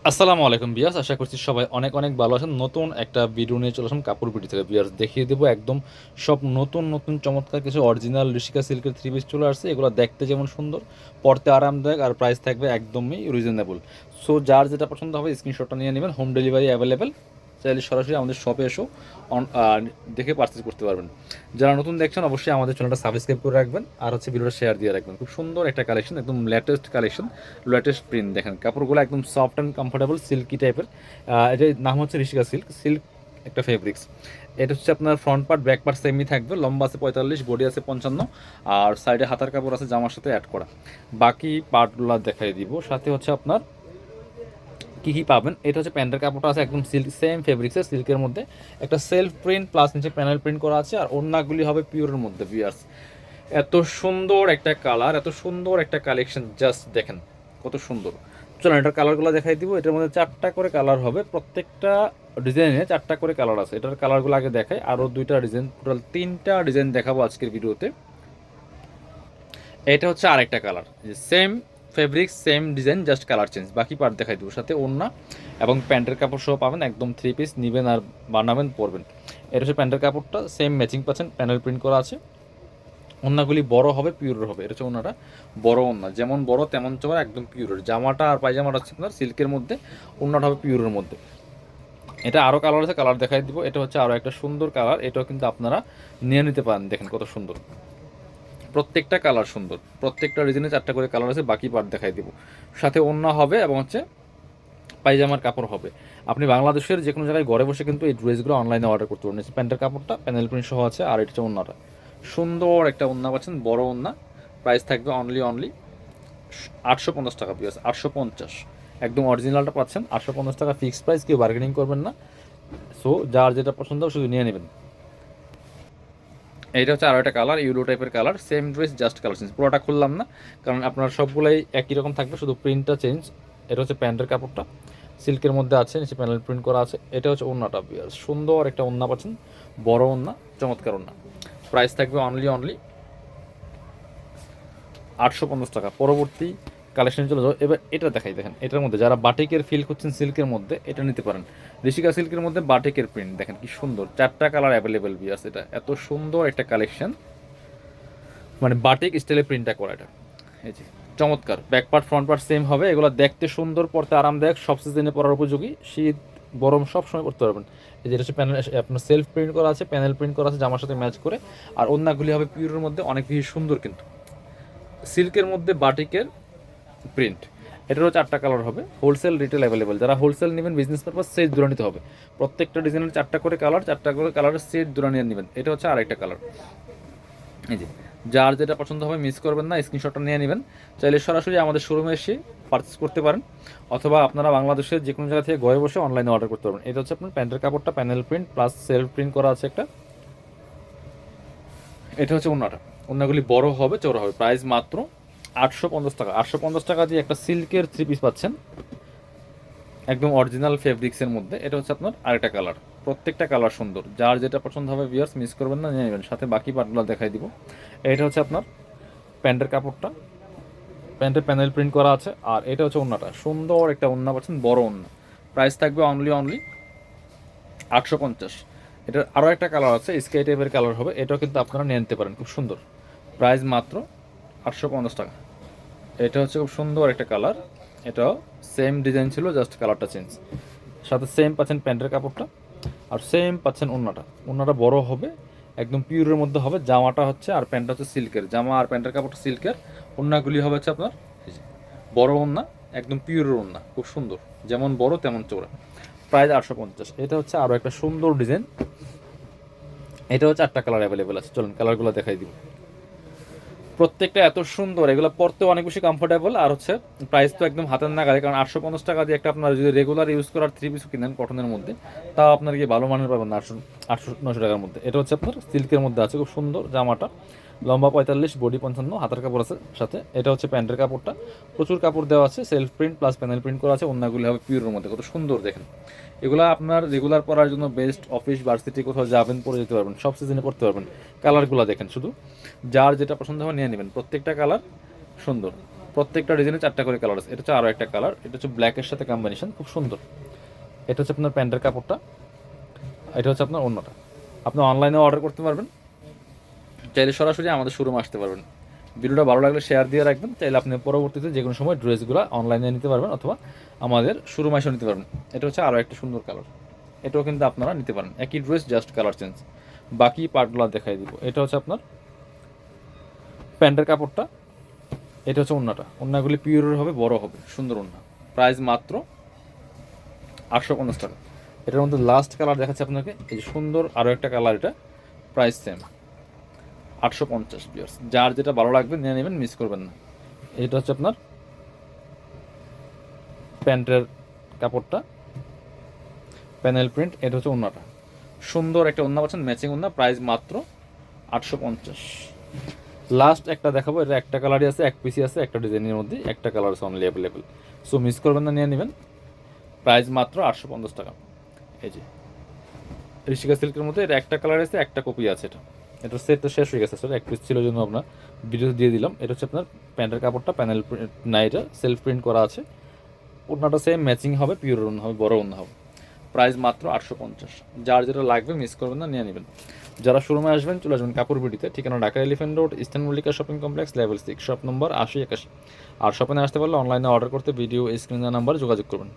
আসসালামু আলাইকুম বিয়াস, আশা করছি সবাই অনেক অনেক ভালো আছেন। নতুন একটা ভিডিও নিয়ে চলে আসলাম কাপড় বিডি থেকে। বিয়াস দেখিয়ে দেবো একদম সব নতুন নতুন চমৎকার কিছু অরিজিনাল ঋষিকা সিল্কের থ্রি পিস চলে আসছে। এগুলো দেখতে যেমন সুন্দর, পরতে আরামদায়ক, আর প্রাইস থাকবে একদমই রিজনেবল। সো যার যেটা পছন্দ হবে স্ক্রিনশটটা নিয়ে নেবেন। হোম ডেলিভারি অ্যাভেলেবেল, চাইলে সরাসরি আমাদের শপে এসেও দেখে পারচেজ করতে পারবেন। যারা নতুন দেখছেন অবশ্যই আমাদের চ্যানেলটা সাবস্ক্রাইব করে রাখবেন, আর হচ্ছে ভিডিওটা শেয়ার দিয়ে রাখবেন। খুব সুন্দর একটা কালেকশন, একদম লেটেস্ট কালেকশন, লেটেস্ট প্রিন্ট। দেখেন কাপড়গুলো একদম সফট অ্যান্ড কমফোর্টেবল সিল্কি টাইপের। এটার নাম হচ্ছে ঋষিকা সিল্ক। সিল্ক একটা ফেব্রিক্স। এটা হচ্ছে আপনার ফ্রন্ট পার্ট ব্যাক পার্ট সেমই থাকবে। লম্বা আছে 45, বডি আছে 55, আর সাইডে হাতার কাপড় আছে জামার সাথে অ্যাড করা। বাকি পার্টগুলো দেখাই দিব। সাথে হচ্ছে আপনার কী কী পাবেন, এটা হচ্ছে প্যান্টের কাপড়টা আছে একদম সিল্ক, সেম ফেব্রিক্সের সিল্কের মধ্যে। একটা সেলফ প্রিন্ট প্লাস নিচে প্যানেল প্রিন্ট করা আছে, আর ওড়নাগুলি হবে পিওরের মধ্যে। বিয়ার্স এত সুন্দর একটা কালার, এত সুন্দর একটা কালেকশন, জাস্ট দেখেন কত সুন্দর। চলো এটার কালারগুলো দেখাই দিব। এটার মধ্যে 4টা করে কালার হবে, প্রত্যেকটা ডিজাইনে 4টা করে কালার আছে। এটার কালারগুলো আগে দেখাই, আরও 2টা ডিজাইন, টোটাল 3টা ডিজাইন দেখাবো আজকের ভিডিওতে। এটা হচ্ছে আরেকটা colour, same fabrics same design, just colour change. বাকি পার্ট দেখাই দেবো। সাথে ওড়না এবং প্যান্টের কাপড় সহ পাবেন, একদম থ্রি পিস নেবেন আর বানাবেন পরবেন। এটা হচ্ছে প্যান্টের কাপড়টা, সেম ম্যাচিং পাচ্ছেন, প্যানেল প্রিন্ট করা আছে। ওড়নাগুলি বড় হবে, পিওরের হবে। এটা হচ্ছে ওড়নাটা, বড় ওড়না, যেমন বড় তেমন চড়া, একদম পিওরের। জামাটা আর পায়জামাটা হচ্ছে আপনার সিল্কের মধ্যে, ওড়নাটা হবে পিওরের মধ্যে। এটা আরও কালার আছে, কালার দেখাই দিব। এটা হচ্ছে আরও একটা সুন্দর কালার, এটাও কিন্তু আপনারা নিয়ে নিতে পারেন। দেখেন কত সুন্দর, প্রত্যেকটা কালার সুন্দর। প্রত্যেকটা ডিজাইনে 4টা করে কালার আছে, বাকি পার্ট দেখাই দিব। সাথে ওড়না হবে এবং হচ্ছে পায়জামার কাপড় হবে। আপনি বাংলাদেশের যে কোনো জায়গায় ঘরে বসে কিন্তু এই ড্রেসগুলো অনলাইনে অর্ডার করতে পারেন। প্যান্টের কাপড়টা প্যানেল প্রিন্ট সহ আছে, আর এটা হচ্ছে ওড়নাটা। সুন্দর একটা ওড়না পাচ্ছেন, বড় ওড়না। প্রাইস থাকবে অনলি 850 টাকা। পিস 850, একদম অরিজিনালটা পাচ্ছেন 850 টাকা ফিক্সড প্রাইস, কেউ বার্গেনিং করবেন না। সো যার যেটা পছন্দ হবে শুধু নিয়ে নেবেন। এইটা হচ্ছে আরও একটা কালার, ইউরো টাইপের colour, same dress just colour change. পুরোটা খুললাম না কারণ আপনার সবগুলোই একই রকম থাকবে, শুধু প্রিন্টটা চেঞ্জ। এটা হচ্ছে প্যান্টের কাপড়টা, সিল্কের মধ্যে আছে, নিচে প্যানেল প্রিন্ট করা আছে। এটা হচ্ছে ওড়নাটা, সুন্দর একটা ওড়না পাচ্ছেন, বড় ওড়না, চমৎকার ওড়না। প্রাইস থাকবে অনলি 850 টাকা। পরবর্তী কালেকশন চলে যাও। এবার এটা দেখাই, দেখেন এটার মধ্যে যারা বাটিকের ফিল করছেন সিল্কের মধ্যে, এটা নিতে পারেন। ঋষিকা সিল্কের মধ্যে বাটিকের প্রিন্ট দেখেন কি সুন্দর, 4টা কালার অ্যাভেলেবেল বিয়াস। এটা এত সুন্দর একটা কালেকশন, মানে বাটিক স্টাইলে প্রিন্টটা করা। এটা এই যে চমৎকার, back part front part same হবে। এগুলো দেখতে সুন্দর, পরতে আরামদায়ক, সব সিজনে পরার উপযোগী, শীত গরম সব সময় পরতে পারবেন। এই যেটা হচ্ছে প্যানেল, আপনার সেলফ প্রিন্ট করা আছে, প্যানেল প্রিন্ট করা আছে জামার সাথে ম্যাচ করে। আর ওড়নাগুলি হবে পিওরের মধ্যে, অনেক বেশি সুন্দর কিন্তু সিল্কের মধ্যে বাটিকের প্রিন্ট। এটারও 4টা কালার হবে, হোলসেল রিটেল অ্যাভেলেবেল। যারা হোলসেল নেবেন বিজনেস পারপাস, সেট দুরা নিতে হবে। প্রত্যেকটা ডিজাইনের 4টা করে কালার, 4টা করে কালারের সেট দুরা নিয়ে নেবেন। এটা হচ্ছে আরেকটা কালার। এই যে যার যেটা পছন্দ হবে মিস করবেন না, স্ক্রিনশটটা নিয়ে নেবেন। চাইলে সরাসরি আমাদের শোরুমে এসে পারচেস করতে পারেন, অথবা আপনারা বাংলাদেশের যে কোনো জায়গা থেকে ঘরে বসে অনলাইনে অর্ডার করতে পারবেন। এটা হচ্ছে আপনার প্যান্টের কাপড়টা, panel print plus self print করা আছে একটা। এটা হচ্ছে ওড়নাটা, ওড়নাগুলি বড় হবে, চওড়া হবে। প্রাইস মাত্র 850 টাকা। 850 টাকা দিয়ে একটা সিল্কের থ্রি পিস পাচ্ছেন, একদম অরিজিনাল ফেব্রিক্সের মধ্যে। এটা হচ্ছে আপনার আরেকটা কালার, প্রত্যেকটা কালার সুন্দর। যার যেটা পছন্দ হবে ভিউয়ার্স মিস করবেন না, নিয়ে নেবেন। সাথে বাকি পার্টগুলো দেখাই দিব। এটা হচ্ছে আপনার প্যান্টের কাপড়টা, প্যান্টের প্যানেল প্রিন্ট করা আছে। আর এটা হচ্ছে ওড়নাটা, সুন্দর একটা ওড়না পাচ্ছেন, বড় ওড়না। প্রাইস থাকবে অনলি 850। এটার আরও একটা কালার আছে, স্কাই টাইপের কালার হবে, এটাও কিন্তু আপনারা নিয়ে নিতে পারেন, খুব সুন্দর। প্রাইস মাত্র 850 টাকা। এটা হচ্ছে খুব সুন্দর একটা কালার, এটাও সেম ডিজাইন ছিল, জাস্ট কালারটা চেঞ্জ। সাথে সেম পাচ্ছেন প্যান্টের কাপড়টা, আর সেম পাচ্ছেন ওড়নাটা। ওড়নাটা বড় হবে, একদম পিওরের মধ্যে হবে। জামাটা হচ্ছে আর প্যান্টটা হচ্ছে সিল্কের, জামা আর প্যান্টের কাপড়টা সিল্কের। ওড়নাগুলি হবে হচ্ছে আপনার বড় ওড়না, একদম পিওরের ওড়না, খুব সুন্দর, যেমন বড় তেমন চওড়া। প্রাইস 850। এটা হচ্ছে আরও একটা সুন্দর ডিজাইন, এটা হচ্ছে 4টা কালার অ্যাভেলেবেল আছে। চলুন কালারগুলো দেখাই দিব। প্রত্যেকটা এত সুন্দর, এগুলো পরতেও অনেক বেশি কমফোর্টেবল, আর হচ্ছে প্রাইস তো একদম হাতের নাগালে। কারণ 850 টাকা দিয়ে একটা আপনার যদি রেগুলার ইউজ করার থ্রি পিসও কিনেন কটনের মধ্যে, তাও আপনার কি ভালো মানের পাবেন না 800-900 টাকার মধ্যে। এটা হচ্ছে আপনার সিল্কের মধ্যে আছে, খুব সুন্দর। জামাটা লম্বা 45, বডি 55, হাতের কাপড় আছে সাথে। এটা হচ্ছে প্যান্টের কাপড়টা, প্রচুর কাপড় দেওয়া আছে, self print plus panel print করা আছে। অন্যগুলি হবে পিওরের মধ্যে, কত সুন্দর দেখেন। এগুলো আপনার রেগুলার পরার জন্য বেস্ট, অফিস ভার্সিটি কোথাও যাবেন পরে যেতে পারবেন, সব সিজনে পড়তে পারবেন। কালারগুলো দেখেন শুধু, যার যেটা পছন্দ হবে নিয়ে নেবেন। প্রত্যেকটা কালার সুন্দর। প্রত্যেকটা ডিজাইনে 4টা করে কালার আছে। এটা হচ্ছে আরও একটা কালার, এটা হচ্ছে ব্ল্যাকের সাথে কম্বিনেশন, খুব সুন্দর। এটা হচ্ছে আপনার প্যান্টের কাপড়টা, এটা হচ্ছে আপনার অন্যটা। আপনি অনলাইনে অর্ডার করতে পারবেন, চাইলে সরাসরি আমাদের শোরুমে আসতে পারবেন। ভিডিওটা ভালো লাগলে শেয়ার দিয়ে রাখবেন, চাইলে আপনি পরবর্তীতে যে কোনো সময় ড্রেসগুলো অনলাইনে নিতে পারবেন অথবা আমাদের শোরুমে এসে নিতে পারবেন। এটা হচ্ছে আরও একটা সুন্দর কালার, এটাও কিন্তু আপনারা নিতে পারেন, একই ড্রেস জাস্ট কালার চেঞ্জ। বাকি পার্টগুলো দেখাই দিব। এটা হচ্ছে আপনার প্যান্টের কাপড়টা, এটা হচ্ছে ওড়নাটা। ওড়নাগুলি পিওরের হবে, বড় হবে, সুন্দর ওড়না। প্রাইস মাত্র 850 টাকা। এটার মধ্যে লাস্ট কালার দেখাচ্ছে আপনাকে, এই যে সুন্দর আরও একটা কালার, এটা প্রাইস সেম 850 পিয়ার্স। যার যেটা ভালো লাগবে নিয়ে নেবেন, মিস করবেন না। এটা হচ্ছে আপনার প্যান্টের কাপড়টা, প্যানেল প্রিন্ট। এটা হচ্ছে ওড়নাটা, সুন্দর একটা ওড়না পাচ্ছেন, ম্যাচিং ওড়না, প্রাইস মাত্র 850। লাস্ট একটা দেখাবো, এটা একটা কালারই আছে, এক পিসি আছে, একটা ডিজাইনের মধ্যে একটা কালার আছে অনলি অ্যাভেলেবেল। সো মিস করবেন না, নিয়ে নেবেন। প্রাইস মাত্র 850 টাকা। এই যে ঋষিকা সিল্কের মধ্যে এটা একটা কালার আছে, একটা কপি আছে। এটা সেট তো শেষ হয়ে গেছে স্যার, এক পিস ছিল জন্য আপনার ভিডিও দিয়ে দিলাম। এটা হচ্ছে আপনার প্যান্টের কাপড়টা, প্যানেল প্রিন্ট না, এটা সেলফ প্রিন্ট করা আছে। ওড়নাটা সেম ম্যাচিং হবে, পিওর ওড়না হবে, বড় ওড়না হবে। প্রাইস মাত্র 850। যার যেটা লাগবে মিস করবেন না, নিয়ে নেবেন। যারা শোরুমে আসবেন চলে আসবেন কাপড় বিডিতে, ঠিকানা Dhaka elephant road, eastern Mallika shopping complex, level 6, shop number 8081। আর শপিংয়ে আসতে পারলে অনলাইনে অর্ডার করতে ভিডিও স্ক্রিনের নাম্বারে যোগাযোগ করবেন।